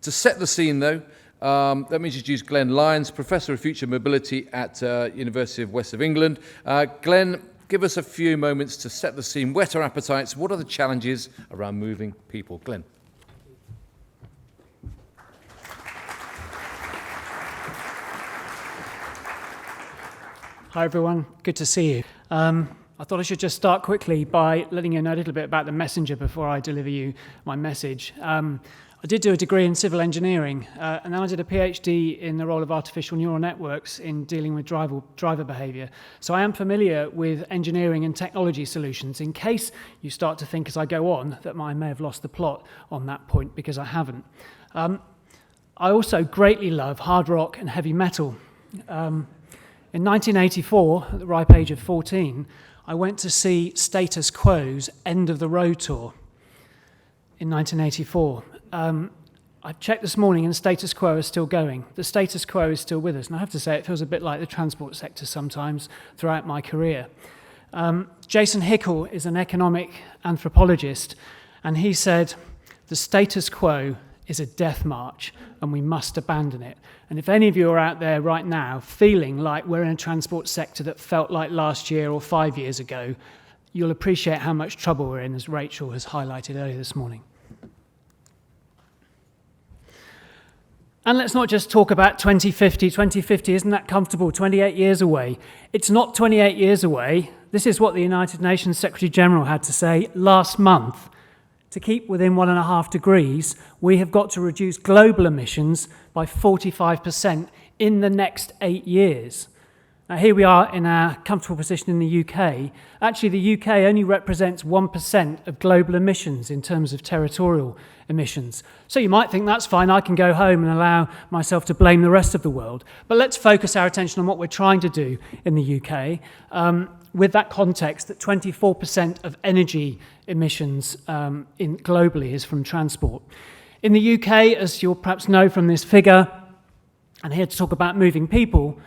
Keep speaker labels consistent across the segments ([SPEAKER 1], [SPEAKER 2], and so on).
[SPEAKER 1] To set the scene, though, let me introduce Glenn Lyons, Professor of Future Mobility at University of West of England. Glenn, give us a few moments to set the scene. Whet our appetites. What are the challenges around moving people? Glenn.
[SPEAKER 2] Hi everyone, good to see you. I thought I should just start quickly by letting you know a little bit about the messenger before I deliver you my message. I did do a degree in civil engineering, and then I did a PhD in the role of artificial neural networks in dealing with driver behaviour. So I am familiar with engineering and technology solutions, in case you start to think as I go on that I may have lost the plot on that point, because I haven't. I also greatly love hard rock and heavy metal. In 1984, at the ripe age of 14, I went to see Status Quo's End of the Road tour in 1984. I checked this morning and Status Quo is still going. The status quo is still with us. And I have to say, it feels a bit like the transport sector sometimes throughout my career. Jason Hickel is an economic anthropologist, and he said, the status quo is a death march and we must abandon it. And if any of you are out there right now feeling like we're in a transport sector that felt like last year or 5 years ago, you'll appreciate how much trouble we're in, as Rachel has highlighted earlier this morning. And let's not just talk about 2050. 2050 isn't that comfortable, 28 years away. It's not 28 years away. This is what the United Nations Secretary General had to say last month. To keep within 1.5 degrees, we have got to reduce global emissions by 45% in the next 8 years. Now, here we are in our comfortable position in the UK. Actually, the UK only represents 1% of global emissions in terms of territorial emissions. So you might think that's fine, I can go home and allow myself to blame the rest of the world. But let's focus our attention on what we're trying to do in the UK. With that context, that 24% of energy emissions globally is from transport. In the UK, as you'll perhaps know from this figure, and here to talk about moving people,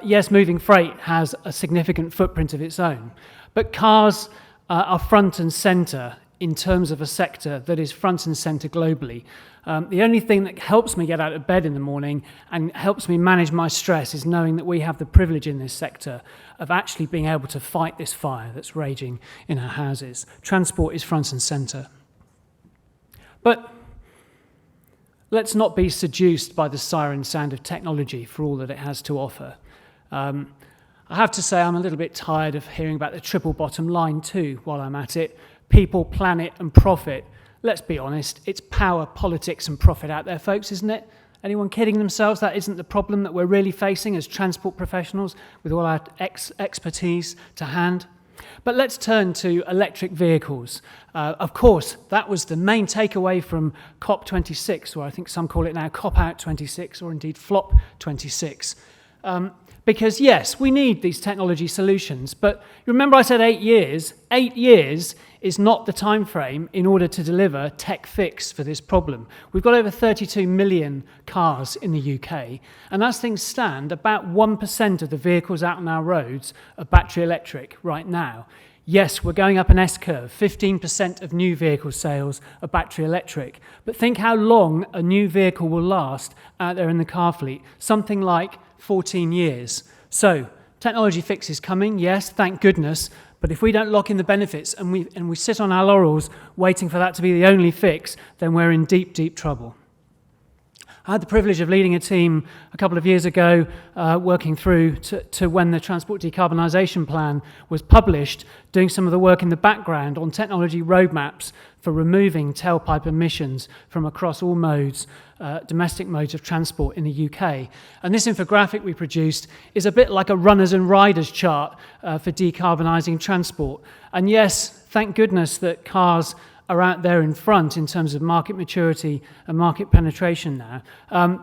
[SPEAKER 2] yes, moving freight has a significant footprint of its own, but cars are front and centre in terms of a sector that is front and centre globally. The only thing that helps me get out of bed in the morning and helps me manage my stress is knowing that we have the privilege in this sector of actually being able to fight this fire that's raging in our houses. Transport is front and centre. But let's not be seduced by the siren sound of technology for all that it has to offer. I have to say I'm a little bit tired of hearing about the triple bottom line too while I'm at it. People, planet and profit. Let's be honest, it's power, politics and profit out there, folks, isn't it? Anyone kidding themselves? That isn't the problem that we're really facing as transport professionals with all our expertise to hand. But let's turn to electric vehicles. Of course, that was the main takeaway from COP26, or I think some call it now COP-out 26, or indeed FLOP 26. Because yes, we need these technology solutions, but remember I said 8 years? 8 years is not the time frame in order to deliver tech fix for this problem. We've got over 32 million cars in the UK, and as things stand, about 1% of the vehicles out on our roads are battery electric right now. Yes, we're going up an S-curve. 15% of new vehicle sales are battery electric. But think how long a new vehicle will last out there in the car fleet. Something like 14 years. So, technology fix is coming, yes, thank goodness, but if we don't lock in the benefits and we sit on our laurels waiting for that to be the only fix, then we're in deep, deep trouble. I had the privilege of leading a team a couple of years ago, working through to when the Transport Decarbonisation Plan was published, doing some of the work in the background on technology roadmaps for removing tailpipe emissions from across all modes, domestic modes of transport in the UK. And this infographic we produced is a bit like a runners and riders chart for decarbonising transport. And yes, thank goodness that cars are out there in front in terms of market maturity and market penetration now.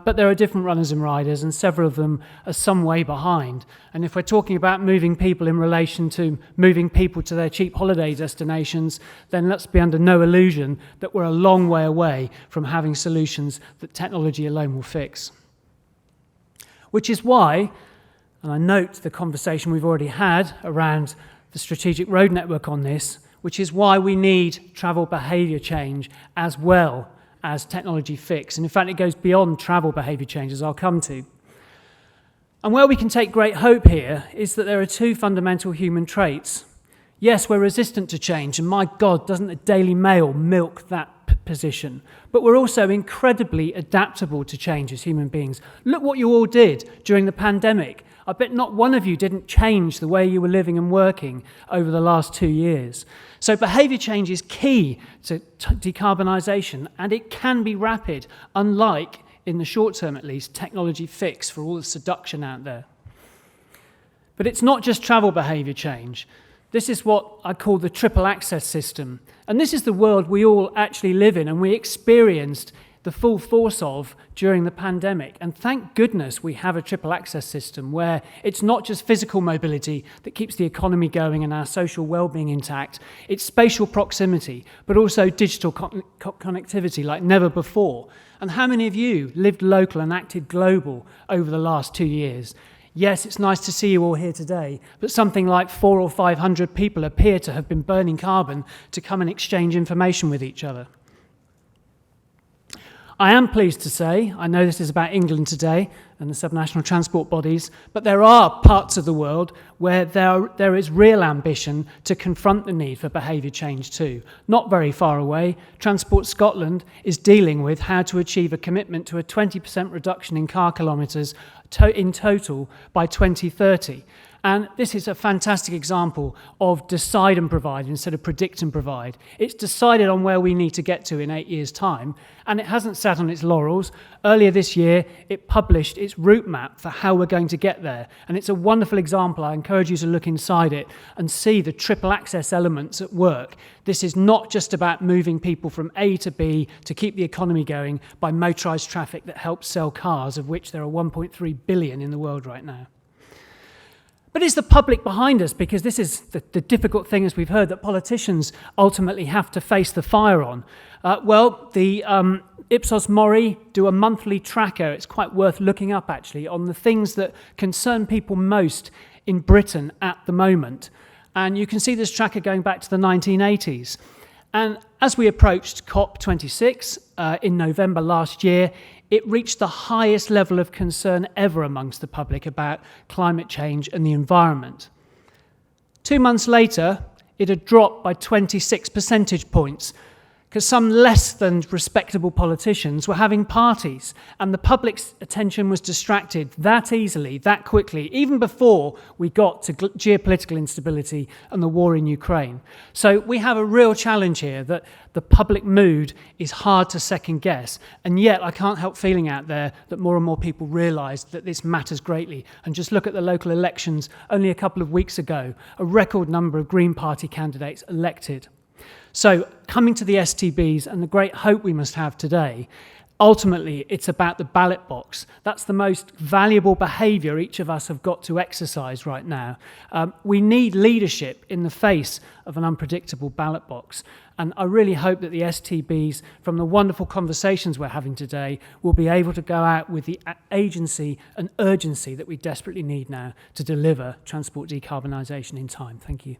[SPEAKER 2] But there are different runners and riders, and several of them are some way behind. And if we're talking about moving people in relation to moving people to their cheap holiday destinations, then let's be under no illusion that we're a long way away from having solutions that technology alone will fix. Which is why, and I note the conversation we've already had around the strategic road network on this, which is why we need travel behaviour change as well as technology fix. And in fact, it goes beyond travel behaviour changes I'll come to. And where we can take great hope here is that there are two fundamental human traits. Yes, we're resistant to change, and my God, doesn't the Daily Mail milk that position? But we're also incredibly adaptable to change as human beings. Look what you all did during the pandemic. I bet not one of you didn't change the way you were living and working over the last 2 years. So behaviour change is key to decarbonisation, and it can be rapid, unlike, in the short term at least, technology fix for all the seduction out there. But it's not just travel behaviour change. This is what I call the triple access system. And this is the world we all actually live in and we experienced the full force of during the pandemic. And thank goodness we have a triple access system where it's not just physical mobility that keeps the economy going and our social well-being intact, it's spatial proximity, but also digital connectivity like never before. And how many of you lived local and acted global over the last 2 years? Yes, it's nice to see you all here today, but something like 400 or 500 people appear to have been burning carbon to come and exchange information with each other. I am pleased to say, I know this is about England today and the subnational transport bodies, but there are parts of the world where there is real ambition to confront the need for behaviour change too. Not very far away, Transport Scotland is dealing with how to achieve a commitment to a 20% reduction in car kilometres in total by 2030. And this is a fantastic example of decide and provide instead of predict and provide. It's decided on where we need to get to in 8 years' time, and it hasn't sat on its laurels. Earlier this year, it published its route map for how we're going to get there, and it's a wonderful example. I encourage you to look inside it and see the triple access elements at work. This is not just about moving people from A to B to keep the economy going by motorised traffic that helps sell cars, of which there are 1.3 billion in the world right now. But is the public behind us? Because this is the difficult thing, as we've heard, that politicians ultimately have to face the fire on. The Ipsos Mori do a monthly tracker, it's quite worth looking up actually, on the things that concern people most in Britain at the moment. And you can see this tracker going back to the 1980s. And as we approached COP26 in November last year, it reached the highest level of concern ever amongst the public about climate change and the environment. 2 months later, it had dropped by 26 percentage points because some less than respectable politicians were having parties and the public's attention was distracted that easily, that quickly, even before we got to geopolitical instability and the war in Ukraine. So we have a real challenge here that the public mood is hard to second guess, and yet I can't help feeling out there that more and more people realise that this matters greatly. And just look at the local elections only a couple of weeks ago, a record number of Green Party candidates elected. So coming to the STBs and the great hope we must have today, ultimately it's about the ballot box. That's the most valuable behaviour each of us have got to exercise right now. We need leadership in the face of an unpredictable ballot box. And I really hope that the STBs, from the wonderful conversations we're having today, will be able to go out with the agency and urgency that we desperately need now to deliver transport decarbonisation in time. Thank you.